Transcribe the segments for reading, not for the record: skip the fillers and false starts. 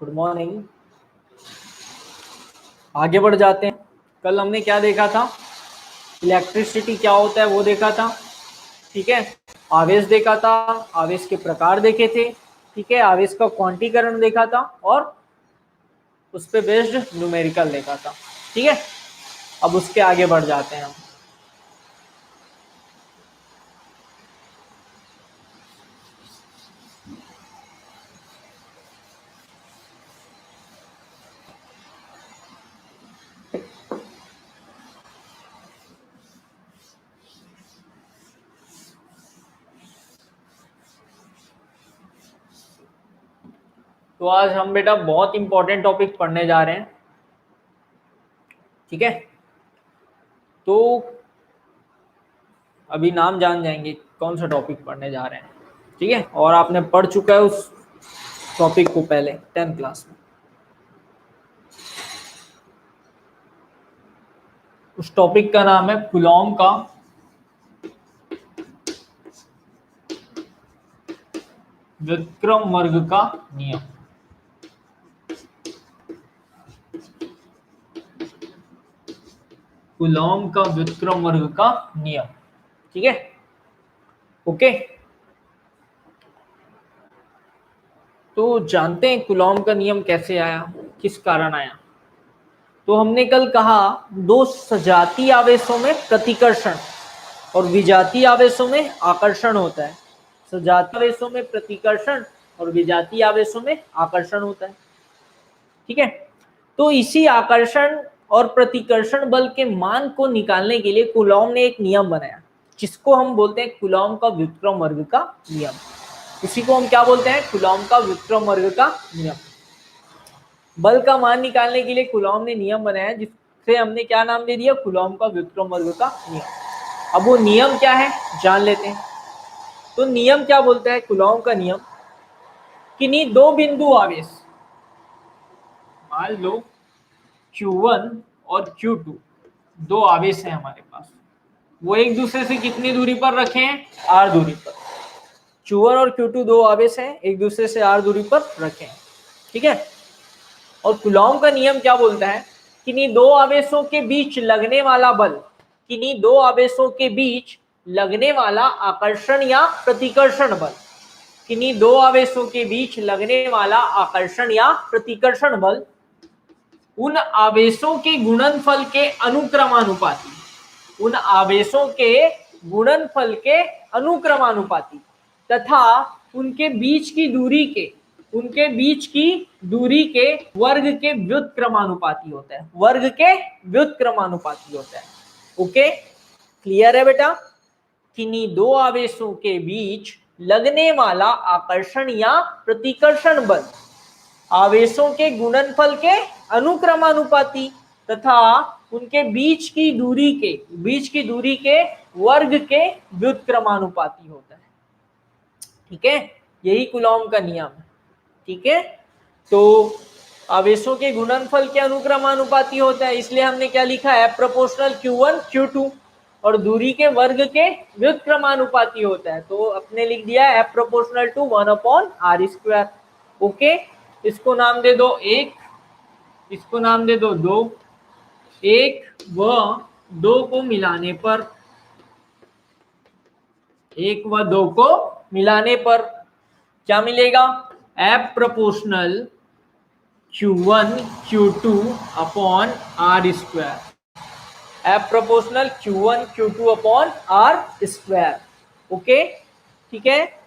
Good morning. आगे बढ़ जाते हैं। कल हमने क्या देखा था? इलेक्ट्रिसिटी क्या होता है वो देखा था। ठीक है, आवेश देखा था, आवेश के प्रकार देखे थे। ठीक है, आवेश का क्वांटीकरण देखा था और उस पे बेस्ड न्यूमेरिकल देखा था। ठीक है, अब उसके आगे बढ़ जाते हैं हम। तो आज हम बेटा बहुत इंपॉर्टेंट टॉपिक पढ़ने जा रहे हैं। ठीक है, तो अभी नाम जान जाएंगे कौन सा टॉपिक पढ़ने जा रहे हैं। ठीक है, और आपने पढ़ चुका है उस टॉपिक को पहले 10th क्लास में। उस टॉपिक का नाम है कूलॉम का व्युत्क्रम वर्ग का नियम। कूलॉम का व्युत्क्रम वर्ग का नियम। ठीक है, ओके। तो जानते हैं कूलॉम का नियम कैसे आया, किस कारण आया। तो हमने कल कहा दो सजातीय आवेशों में प्रतिकर्षण और विजातीय आवेशों में आकर्षण होता है। सजातीय आवेशों में प्रतिकर्षण और विजातीय आवेशों में आकर्षण होता है। ठीक है, तो इसी आकर्षण और प्रतिकर्षण बल के मान को निकालने के लिए कूलॉम ने एक नियम बनाया, जिसको हम बोलते हैं कूलॉम का व्युत्क्रम वर्ग का नियम। इसी को हम क्या बोलते हैं? कूलॉम का व्युत्क्रम वर्ग का नियम। बल का मान निकालने के लिए कूलॉम ने नियम बनाया, जिससे हमने क्या नाम दे दिया? कूलॉम का व्युत्क्रम वर्ग का नियम। अब वो नियम क्या है जान लेते हैं। तो नियम क्या बोलता है कूलॉम का नियम? किन्हीं दो बिंदु आवेश, मान लो Q1 और Q2, दो आवेश हैं हमारे पास, वो एक दूसरे से कितनी दूरी पर रखे हैं? r दूरी पर। Q1 और Q2 दो आवेश हैं, एक दूसरे से r दूरी पर रखे हैं। ठीक है, और कूलॉम का नियम क्या बोलता है? किन्हीं दो आवेशों के बीच लगने वाला बल, किन्हीं दो आवेशों के बीच लगने वाला आकर्षण या प्रतिकर्षण बल, किन्हीं दो आवेशों के बीच लगने वाला आकर्षण या प्रतिकर्षण बल उन आवेशों के गुणनफल के अनुक्रमानुपाती, उन आवेशों के गुणनफल के अनुक्रमानुपाती तथा उनके बीच की दूरी के, उनके बीच की दूरी के वर्ग के व्युत्क्रमानुपाती होता है। वर्ग के व्युत्क्रमानुपाती होता है। ओके, क्लियर है बेटा? किन्हीं दो आवेशों के बीच लगने वाला आकर्षण या प्रतिकर्षण बल आवेशों के गुणनफल के अनुक्रमानुपाती तथा उनके बीच की दूरी के वर्ग के व्युत्क्रमानुपाती होता है। ठीक है, यही कूलॉम का नियम है। ठीक है, तो आवेशों के गुणनफल के अनुक्रमानुपाती होता है, इसलिए हमने क्या लिखा है? प्रोपोर्शनल Q1 Q2, और दूरी के वर्ग के व्युत्क्रमानुपाती होता है, तो अपने लिख दिया है प्रोपोर्शनल टू 1/r²। ओके, इसको नाम दे दो 1, इसको नाम दे दो 2। 1 व 2 को मिलाने पर, 1 व 2 को मिलाने पर क्या मिलेगा? F proportional Q1 Q2 upon r²। F proportional Q1 Q2 upon r²। Okay, ठीक है।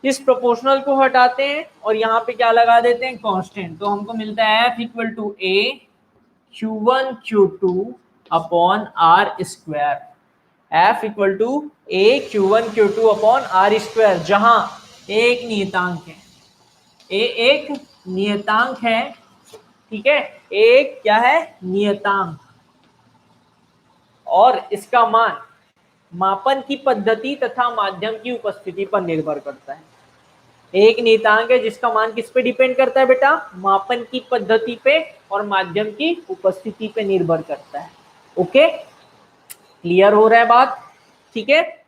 इस प्रोपोर्शनल को हटाते हैं और यहाँ पे क्या लगा देते हैं? कांस्टेंट। तो हमको मिलता है F equal to A Q1 Q2 upon r²। F equal to A Q1 Q2 upon r², जहां A एक नियतांक है, A एक नियतांक है। ठीक है, A एक क्या है? नियतांक। और इसका मान मापन की पद्धति तथा माध्यम की उपस्थिति पर निर्भर करता है। एक नियतांक है जिसका मान किस पे डिपेंड करता है बेटा? मापन की पद्धति पे और माध्यम की उपस्थिति पे निर्भर करता है। ओके, क्लियर हो रहा है बात? ठीक है,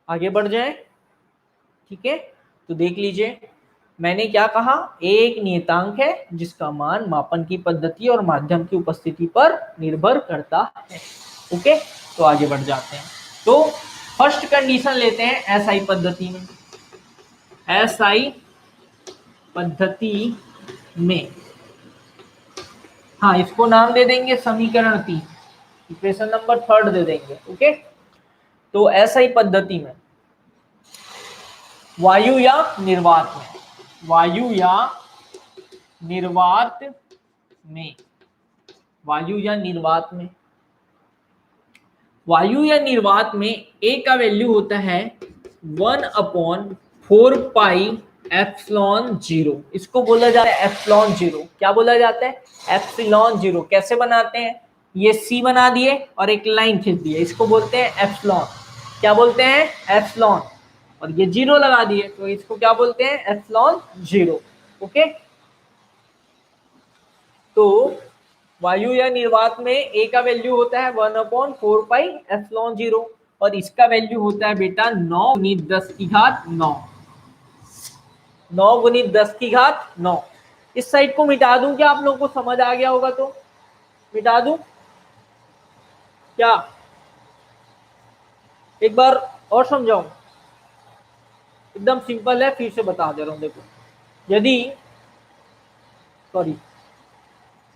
आगे बढ़ जाए। ठीक है, तो देख लीजिए मैंने क्या कहा, ए एक नियतांक है जिसका मान मापन की पद्धति और माध्यम की उपस्थिति पर निर्भर करता है। ओके, तो आगे बढ़ जाते हैं। तो फर्स्ट कंडीशन लेते हैं एसआई पद्धति में। एसआई पद्धति में, हाँ इसको नाम दे देंगे समीकरण 3, इक्वेशन नंबर 3 दे देंगे। ओके, तो एसआई पद्धति में वायु या निर्वात में, वायु या निर्वात में, वायु या निर्वात में, वायु या निर्वात में ए का वैल्यू होता है 1/4 पाई एप्सिलॉन 0। इसको बोला जाता है एप्सिलॉन 0। क्या बोला जाता है? एप्सिलॉन 0। कैसे बनाते हैं? ये सी बना दिए और एक लाइन खींच दिए, इसको बोलते हैं एप्सिलॉन। क्या बोलते हैं? एप्सिलॉन। और ये 0 लगा दिए तो इसको क्या बोलते हैं? एप्सिलॉन 0। ओके, तो वायु या निर्वात में ए का वैल्यू होता है 1/4 पाई एप्सिलॉन 0 और इसका वैल्यू होता है बेटा 9 गुणित 10 की घात 9। 9 गुणित 10 की घात 9। इस साइड को मिटा दूं क्या? आप लोगों को समझ आ गया होगा तो मिटा दूं क्या? एक बार और समझाऊं, एकदम सिंपल है, फिर से बता दे रहा हूं। देखो, यदि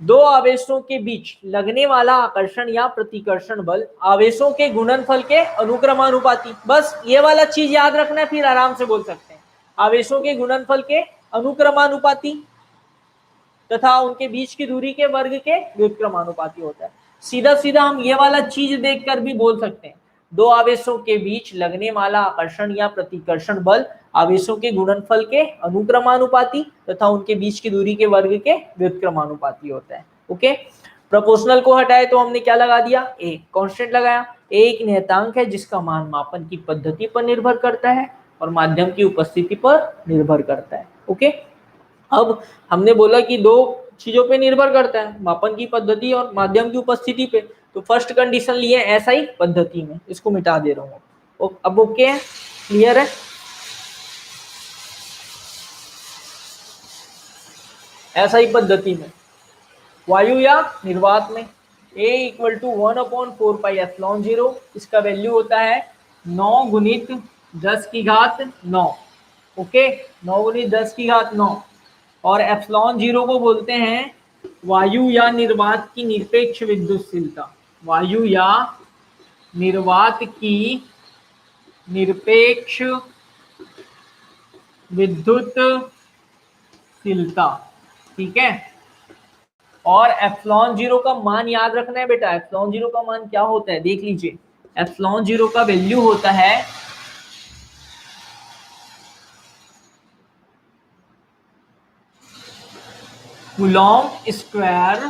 दो आवेशों के बीच लगने वाला आकर्षण या प्रतिकर्षण बल आवेशों के गुणनफल के अनुक्रमानुपाती, बस ये वाला चीज याद रखना है, फिर आराम से बोल सकते हैं। आवेशों के गुणनफल के अनुक्रमानुपाती तथा उनके बीच की दूरी के वर्ग के व्युत्क्रमानुपाती होता है। सीधा सीधा हम ये वाला चीज देखकर भी बोल सकते हैं, दो आवेशों के बीच लगने वाला आकर्षण या प्रतिकर्षण बल आवेशों के गुणनफल के अनुक्रमानुपाती तथा उनके बीच की दूरी के वर्ग के व्युत्क्रमानुपाती होता है। ओके, प्रोपोर्शनल को हटाए तो हमने क्या लगा दिया? ए कांस्टेंट लगाया। ए एक नियतांक है जिसका मान मापन की पद्धति पर निर्भर करता है और माध्यम की उपस्थिति पर निर्भर करता है। ओके, अब हमने बोला कि दो चीजों पे निर्भर करता है, मापन की पद्धति और माध्यम की उपस्थिति पे। तो फर्स्ट कंडीशन लिए एसआई पद्धति में, इसको मिटा दे रहा हूँ। अब ओके है, क्लियर है? एसआई पद्धति में वायु या निर्वात में A = 1/4 पाई एप्सिलॉन 0, इसका वैल्यू होता है 9 गुणित 10 की घात 9। ओके, 9 गुणित 10 की घात 9। और एप्सिलॉन 0 को बोलते हैं वायु या निर्वात की निरपेक्ष विद्युतशीलता। वायु या निर्वात की निरपेक्ष विद्युतशीलता, ठीक है। और एप्सिलॉन 0 का मान याद रखना है बेटा। एप्सिलॉन 0 का मान क्या होता है देख लीजिए। एप्सिलॉन 0 का वैल्यू होता है कूलॉम स्क्वायर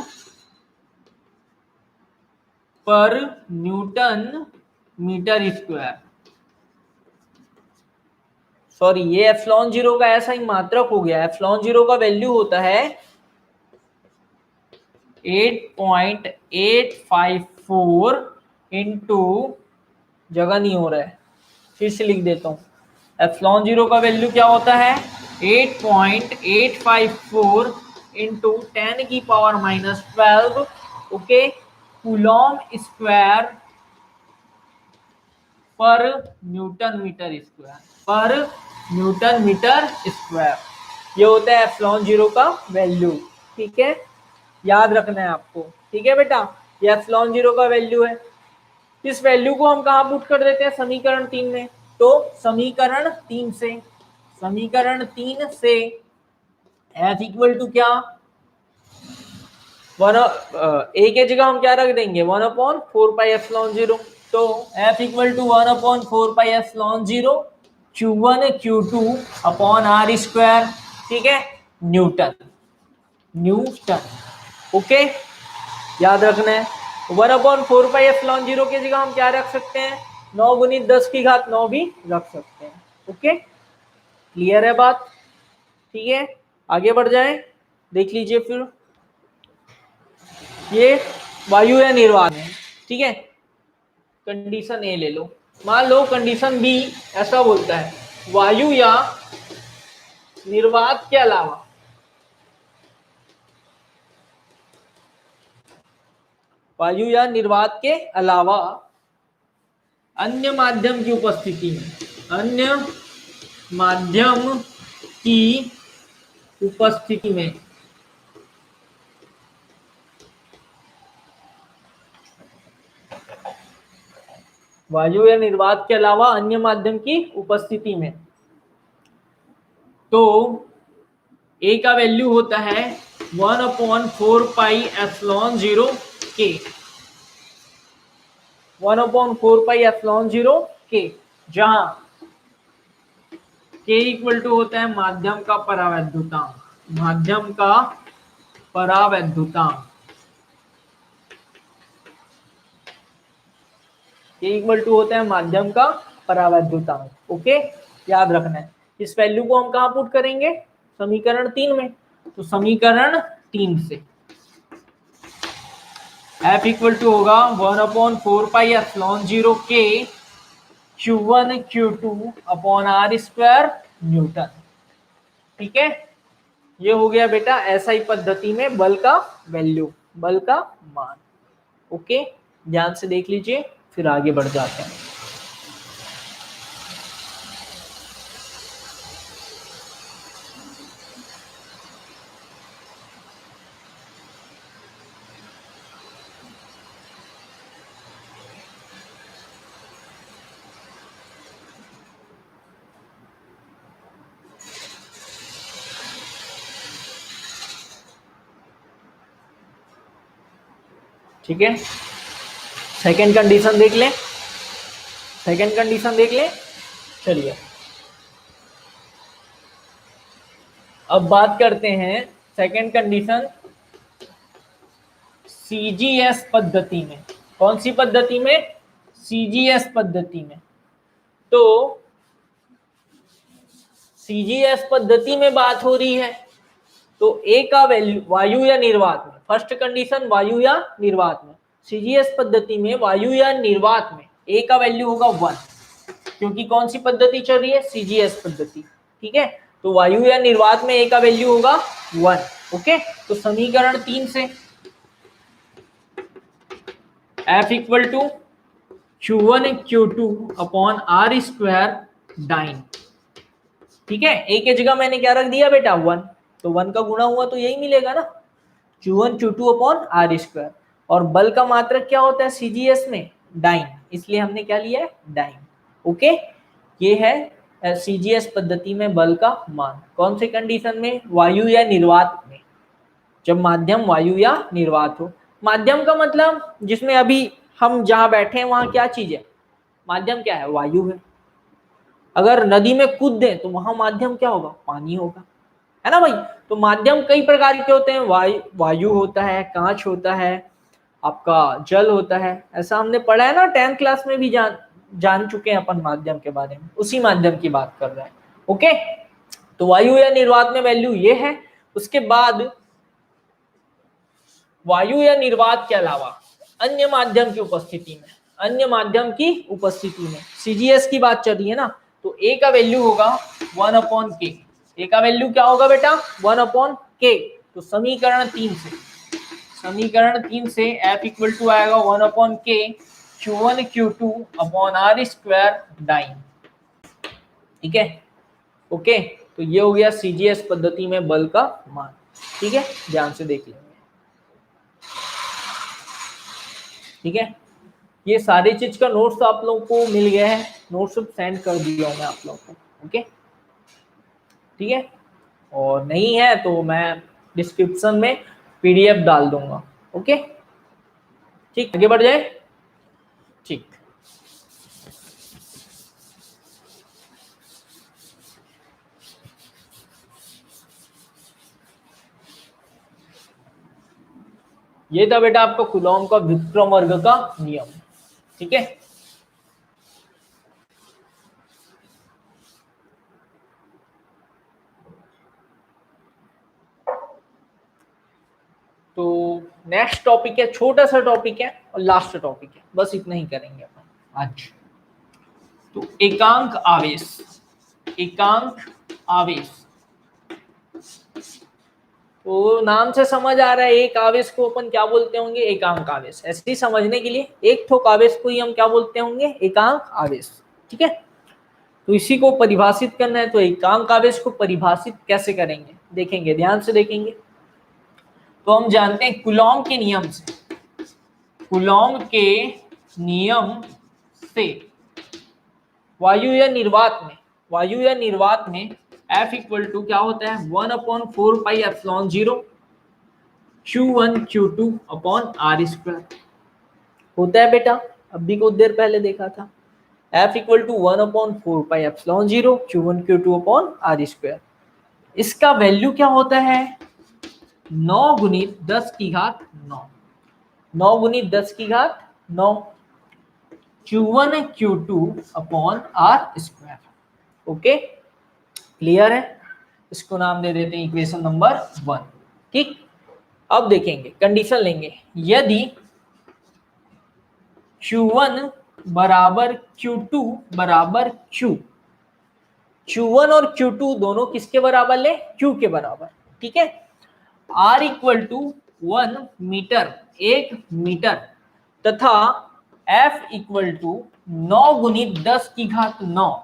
पर न्यूटन मीटर स्क्वायर। सॉरी, ये एप्सिलॉन 0 का ऐसा ही मात्रक हो गया। एप्सिलॉन 0 का वैल्यू होता है 8.854 इंटू, जगह नहीं हो रहा है, फिर से लिख देता हूं। एप्सिलॉन 0 का वैल्यू क्या होता है? 8.854 इंटू 10⁻⁻12। ओके, कूलॉम स्क्वायर पर न्यूटन मीटर स्क्वायर, पर न्यूटन मीटर स्क्वायर। ये होता है एप्सिलॉन 0 का वैल्यू, ठीक है, याद रखना है आपको। ठीक है बेटा, ये एप्सिलॉन 0 का वैल्यू है। इस वैल्यू को हम कहाँ पुट कर देते हैं? समीकरण 3 में। तो समीकरण 3 से, समीकरण 3 से F इक्वल टू क्या? ए के जगह हम क्या रख देंगे? 1/4 पाई एप्सिलॉन 0। तो F equal to 1/4 pi epsilon 0 Q1 Q2 upon R square, ठीक है, न्यूटन, न्यूटन। ओके, याद रखना है। 1/4 पाई एप्सिलॉन 0 की जगह हम क्या रख सकते हैं? 9 गुणित 10 की घात 9 भी रख सकते हैं। ओके, क्लियर है बात? ठीक है, आगे बढ़ जाएं, देख लीजिए फिर। ये वायु या निर्वात है, ठीक है। कंडीशन ए ले लो। मान लो कंडीशन बी ऐसा बोलता है वायु या निर्वात के अलावा वायु या निर्वात के अलावा अन्य माध्यम की उपस्थिति में, अन्य माध्यम की उपस्थिति में वायु या निर्वात के अलावा अन्य माध्यम की उपस्थिति में, तो ए का वैल्यू होता है 1/4πε0 के, 1/4πε0 के, जहां के इक्वल टू होता है माध्यम का परावैद्युतांक, माध्यम का परावैद्युतांक, के इक्वल टू होता है माध्यम का परावैद्युतांक। ओके, याद रखना है। इस वैल्यू को हम कहां पुट करेंगे, समीकरण 3 में। तो समीकरण 3 से F इक्वल टू होगा 1/4πε0 के Q1 Q2 upon R square Newton. ठीक है, ये हो गया बेटा एसआई पद्धति में बल का वैल्यू, बल का मान। ओके, ध्यान से देख लीजिए, फिर आगे बढ़ जाते हैं। ठीक है, सेकंड कंडीशन देख लें, सेकंड कंडीशन देख लें। चलिए अब बात करते हैं सेकंड कंडीशन सीजीएस पद्धति में। कौन सी पद्धति में, सीजीएस पद्धति में। तो सीजीएस पद्धति में बात हो रही है, तो ए का वैल्यू वायु या निर्वात में, फर्स्ट कंडीशन वायु या निर्वात में, सीजीएस पद्धति में वायु या निर्वात में ए का वैल्यू होगा 1, क्योंकि कौन सी पद्धति चल रही है, सीजीएस पद्धति। ठीक है, तो वायु या निर्वात में ए का वैल्यू होगा 1। ओके, तो समीकरण 3 से F equal to Q1 Q2 upon R square dyne. ठीक है, ए के जगह मैंने क्या रख दिया बेटा 1, तो 1 का गुणा हुआ तो यही मिलेगा ना, Q1 Q2 upon R square. और बल का मात्रक क्या होता है सीजीएस में, डाइन, इसलिए हमने क्या लिया है, डाइन। ओके, ये है सीजीएस पद्धति में बल का मान। कौन से कंडीशन में, वायु या निर्वात में, जब माध्यम वायु या निर्वात हो। माध्यम का मतलब जिसमें अभी हम जहां बैठे हैं वहां क्या चीज है, माध्यम क्या है, वायु है। अगर नदी में कूद दें तो वहां माध्यम क्या होगा, पानी होगा, है ना भाई। तो माध्यम कई प्रकार के होते हैं, वायु होता है, कांच होता है, आपका जल होता है, ऐसा हमने पढ़ा है ना 10th क्लास में भी, जान चुके हैं अपन माध्यम के बारे में, उसी माध्यम की बात कर रहे हैं। ओके, तो वायु या निर्वात में वैल्यू ये है। उसके बाद वायु या निर्वात के अलावा अन्य माध्यम की उपस्थिति में, अन्य माध्यम की उपस्थिति में सीजीएस की बात चल रही है ना, तो ए का वैल्यू होगा 1/k। ए का वैल्यू क्या होगा बेटा, 1/k। तो समीकरण 3 से, समीकरण 3 से F इक्वल टू आएगा 1/k Q1 Q2 upon R square dyne. ठीक है, ओके, तो ये हो गया सीजीएस पद्धति में बल का मान। ठीक है, ध्यान से देख लेंगे। ठीक है, ये सारी चीज का नोट्स आप लोगों को मिल गया है, नोट्स सेंड कर दिया हूं मैं आप लोगों को। ओके, ठीक है, और नहीं है तो मैं डिस्क्रिप्शन में पीडीएफ डाल दूंगा। ओके, ठीक, आगे बढ़ जाए। ठीक, ये था बेटा आपका कूलॉम का व्युत्क्रम वर्ग का नियम। ठीक है, तो नेक्स्ट टॉपिक है, छोटा सा टॉपिक है और लास्ट टॉपिक है, बस इतना ही करेंगे अपन आज। तो एकांक आवेश, एकांक आवेश तो नाम से समझ आ रहा है एक आवेश को अपन क्या बोलते होंगे, एकांक आवेश। ऐसे ही समझने के लिए एक ठोक आवेश को ही हम क्या बोलते होंगे, एकांक आवेश। ठीक है, तो इसी को परिभाषित करना है, तो एकांक आवेश को परिभाषित कैसे करेंगे देखेंगे, ध्यान से देखेंगे। तो हम जानते हैं कूलॉम के नियम से, कूलॉम के नियम से वायु या निर्वात में F इक्वल टू क्या होता है, 1/4πε0 Q1 Q2 upon R square होता है बेटा, अभी कुछ देर पहले देखा था। F equal to 1/4πε0 Q1 Q2 upon R square. इसका वैल्यू क्या होता है, 9 गुणित 10 की घात 9, 9 गुणित 10 की घात 9 Q1 Q2 upon R square. Okay, clear है। इसको नाम दे देते हैं इक्वेशन नंबर 1। ठीक, अब देखेंगे, कंडीशन लेंगे, यदि Q1 बराबर Q2 बराबर Q, Q1 और Q2 दोनों किसके बराबर ले, Q के बराबर। ठीक है, R equal to 1 metre, 1 metre, तथा F इक्वल टू 9 गुणित 10 की घात 9,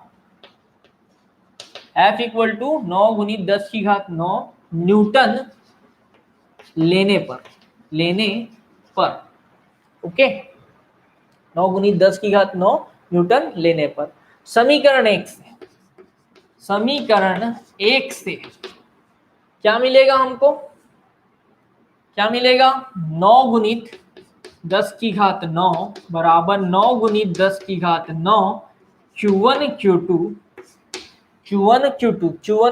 F इक्वल टू 9 गुणित 10 की घात 9 न्यूटन लेने पर। ओके, 9 गुणित 10 की घात 9 न्यूटन लेने पर। समीकरण 1 से क्या मिलेगा हमको, क्या मिलेगा, 9 गुणित 10 की घात 9 बराबर 9 गुणित 10 की घात 9 Q1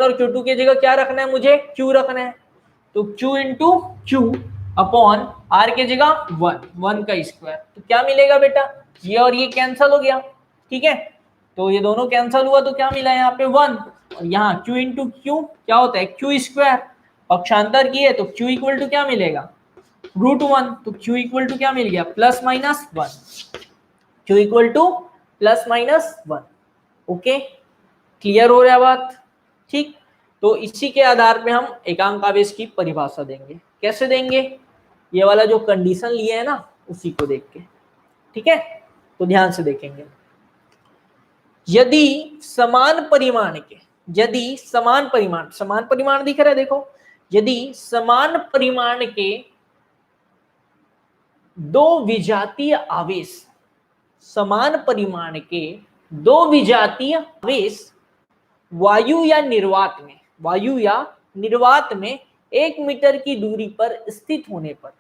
और Q2 की जगह क्या रखना है मुझे, Q रखना है, तो Q into Q upon R के जगह 1 का स्क्वायर। तो क्या मिलेगा बेटा, ये और ये कैंसल हो गया। ठीक है, तो ये दोनों कैंसल हुआ तो क्या मिला यहाँ पे 1, और यहाँ Q इंटू Q क्या होता है, Q स्क्वायर, पक्षांतर किए तो Q इक्वल टू क्या मिलेगा, √1, तो Q इक्वल टू क्या मिल गया, +-1, Q equal to +-1। Okay, clear हो रहा है बात। ठीक, तो इसी के आधार पे हम एकांक आवेश की परिभाषा देंगे। कैसे देंगे, ये वाला जो कंडीशन लिए है ना उसी को देख के। ठीक है, तो ध्यान से देखेंगे, यदि समान परिमाण दिख रहा है, देखो, यदि समान परिमाण के दो विजातीय आवेश वायु या निर्वात में 1 मीटर की दूरी पर स्थित होने पर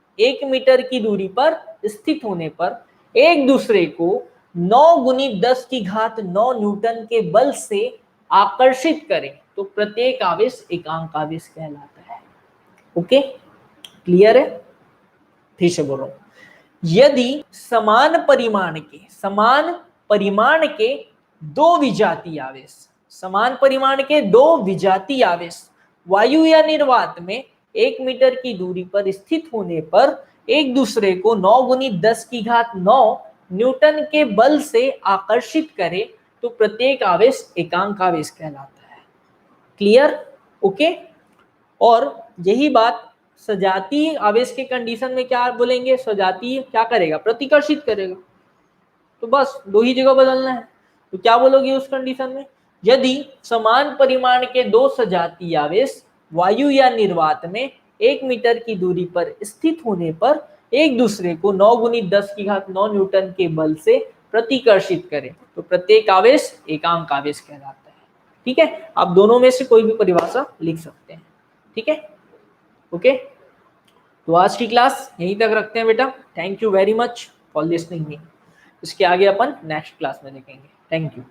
एक दूसरे को 9 गुणित 10 की घात 9 न्यूटन के बल से आकर्षित करें तो प्रत्येक आवेश एकांक आवेश कहलाता है। ओके, क्लियर है। फिर से बोलो, यदि समान परिमाण के दो विजातीय आवेश वायु या निर्वात में 1 मीटर की दूरी पर स्थित होने पर एक दूसरे को 9 गुणित 10 की घात 9 न्यूटन के बल से आकर्षित करे तो प्रत्येक आवेश एकांक आवेश कहलाता है। Clear, okay. और यही बात सजातीय आवेश के कंडीशन में क्या बोलेंगे, सजातीय क्या करेगा, प्रतिकर्षित करेगा। तो बस 2 ही जगह बदलना है, तो क्या बोलोगे उस कंडीशन में, यदि समान परिमाण के दो सजातीय आवेश वायु या निर्वात में 1 मीटर की दूरी पर स्थित होने पर एक दूसरे को 9 गुणित 10 की घात 9 न्यूटन के बल से प्रतिकर्षित करें तो प्रत्येक आवेश एकांक आवेश कहलाता है। ठीक है, आप दोनों में से कोई भी परिभाषा लिख सकते हैं। ठीक है, ओके। तो आज की क्लास यहीं तक रखते हैं बेटा। Thank you very much for listening me. इसके आगे अपन नेक्स्ट क्लास में देखेंगे। Thank you.